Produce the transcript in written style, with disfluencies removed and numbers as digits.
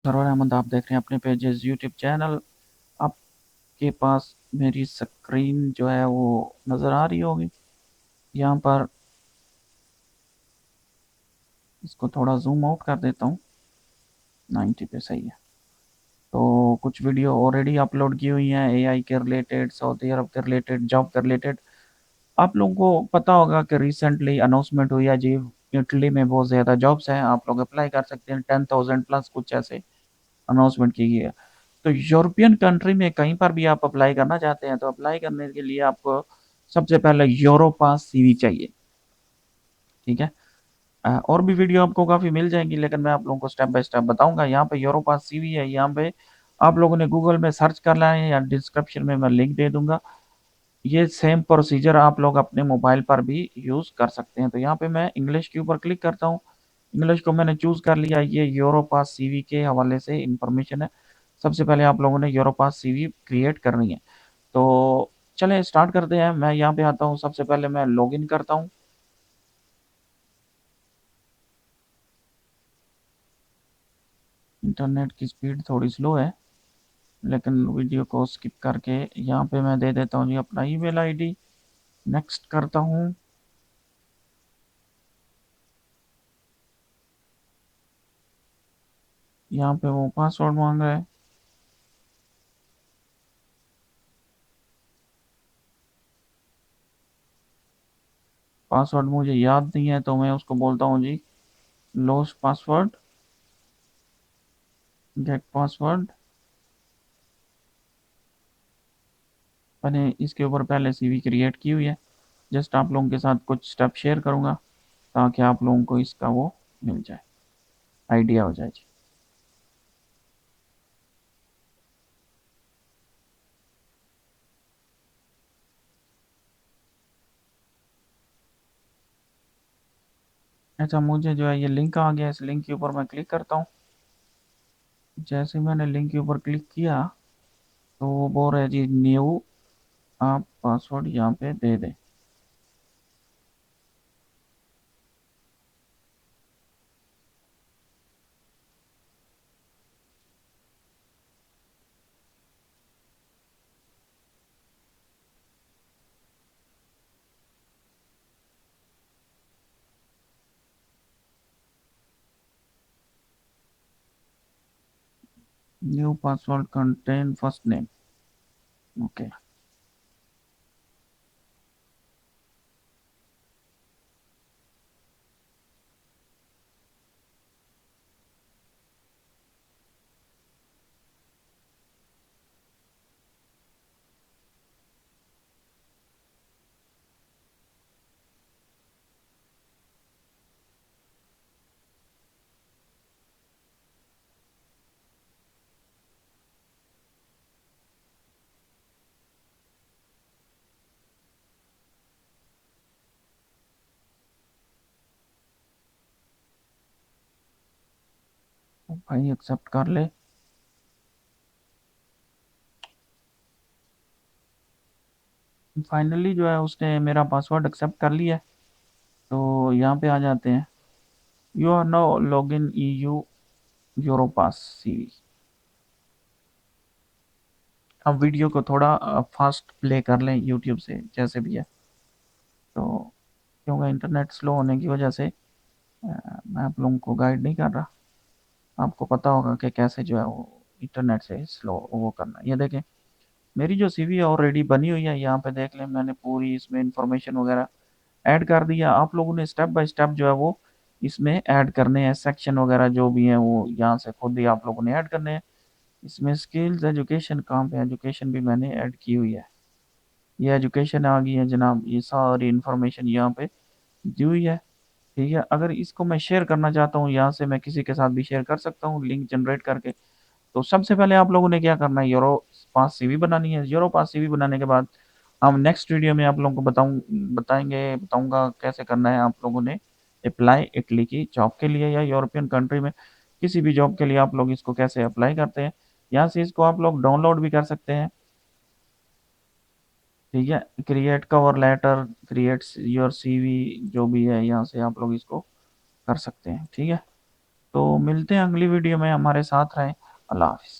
Server Ahmad, आप देख रहे हैं अपने पेजेस यूट्यूब चैनल। आपके पास मेरी स्क्रीन जो है वो नज़र आ रही होगी। यहाँ पर इसको थोड़ा जूम आउट कर देता हूँ। 90 पे सही है। तो कुछ वीडियो ऑलरेडी अपलोड की हुई हैं, एआई के रिलेटेड, सऊदी अरब के रिलेटेड, जॉब के रिलेटेड। आप लोगों को पता होगा कि रिसेंटली अनाउंसमेंट हुई है जी, इटली में बहुत ज़्यादा जॉब्स हैं, आप लोग अप्लाई कर सकते हैं। 10,000 प्लस कुछ ऐसे अनाउंसमेंट की गई है। तो यूरोपियन कंट्री में कहीं पर भी आप अप्लाई करना चाहते हैं तो अप्लाई करने के लिए आपको सबसे पहले यूरोपास सीवी चाहिए। ठीक है। और भी वीडियो आपको काफ़ी मिल जाएंगी, लेकिन मैं आप लोगों को स्टेप बाय स्टेप बताऊंगा। यहाँ पे यूरोपास सीवी है, यहाँ पे आप लोगों ने गूगल में सर्च कर लेना है या डिस्क्रिप्शन में मैं लिंक दे दूंगा। ये सेम प्रोसीजर आप लोग अपने मोबाइल पर भी यूज़ कर सकते हैं। तो यहाँ पे मैं इंग्लिश के ऊपर क्लिक करता हूँ। इंग्लिश को मैंने चूज़ कर लिया। ये यूरोपास सीवी के हवाले से इंफॉर्मेशन है। सबसे पहले आप लोगों ने यूरोपास सीवी क्रिएट करनी है। तो चलें स्टार्ट करते हैं। मैं यहाँ पे आता हूँ, सबसे पहले मैं लॉगिन करता हूँ। इंटरनेट की स्पीड थोड़ी स्लो है, लेकिन वीडियो को स्किप करके यहाँ पे मैं दे देता हूँ जी अपना ईमेल आईडी। नेक्स्ट करता हूँ। यहाँ पे वो पासवर्ड मांग रहा है। पासवर्ड मुझे याद नहीं है, तो मैं उसको बोलता हूँ जी लॉस्ट पासवर्ड, गेट पासवर्ड। मैंने इसके ऊपर पहले सीवी क्रिएट की हुई है। जस्ट आप लोगों के साथ कुछ स्टेप शेयर करूँगा ताकि आप लोगों को इसका वो मिल जाए, आइडिया हो जाए जी। अच्छा, मुझे जो है ये लिंक आ गया, इस लिंक के ऊपर मैं क्लिक करता हूँ। जैसे मैंने लिंक के ऊपर क्लिक किया तो वो बोल रहा है जी न्यू, आप पासवर्ड यहाँ पे दे दें। New password contain first name. Okay. तो भाई एक्सेप्ट कर ले। फाइनली जो है उसने मेरा पासवर्ड एक्सेप्ट कर लिया है। तो यहाँ पे आ जाते हैं। You are now log in EU Europass CV. अब वीडियो को थोड़ा फास्ट प्ले कर लें यूट्यूब से, जैसे भी है। तो क्योंकि इंटरनेट स्लो होने की वजह से मैं आप लोगों को गाइड नहीं कर रहा। आपको पता होगा कि कैसे जो है वो इंटरनेट से स्लो वो करना है। ये देखें, मेरी जो सीवी ऑलरेडी बनी हुई है, यहाँ पे देख लें मैंने पूरी इसमें इंफॉर्मेशन वगैरह ऐड कर दिया। आप लोगों ने स्टेप बाय स्टेप जो है वो इसमें ऐड करने हैं। सेक्शन वगैरह जो भी हैं वो यहाँ से खुद ही आप लोगों ने ऐड करने हैं। इसमें स्किल्स एजुकेशन, कहाँ पे एजुकेशन भी मैंने ऐड की हुई है। ये एजुकेशन आ गई है जनाब, ये सारी इंफॉर्मेशन यहाँ पे दी हुई है। ठीक है। अगर इसको मैं शेयर करना चाहता हूँ, यहाँ से मैं किसी के साथ भी शेयर कर सकता हूँ लिंक जनरेट करके। तो सबसे पहले आप लोगों ने क्या करना है, यूरो पास सीवी बनानी है। यूरो पास सीवी बनाने के बाद हम नेक्स्ट वीडियो में आप लोगों को बताऊंगा कैसे करना है आप लोगों ने अप्लाई इटली की जॉब के लिए या यूरोपियन कंट्री में किसी भी जॉब के लिए आप लोग इसको कैसे अप्लाई करते हैं। यहाँ से इसको आप लोग डाउनलोड भी कर सकते हैं। ठीक है। Create cover letter, create your CV, जो भी है यहाँ से आप लोग इसको कर सकते हैं। ठीक है। तो मिलते हैं अगली वीडियो में, हमारे साथ रहें। अल्लाह हाफ़िज़।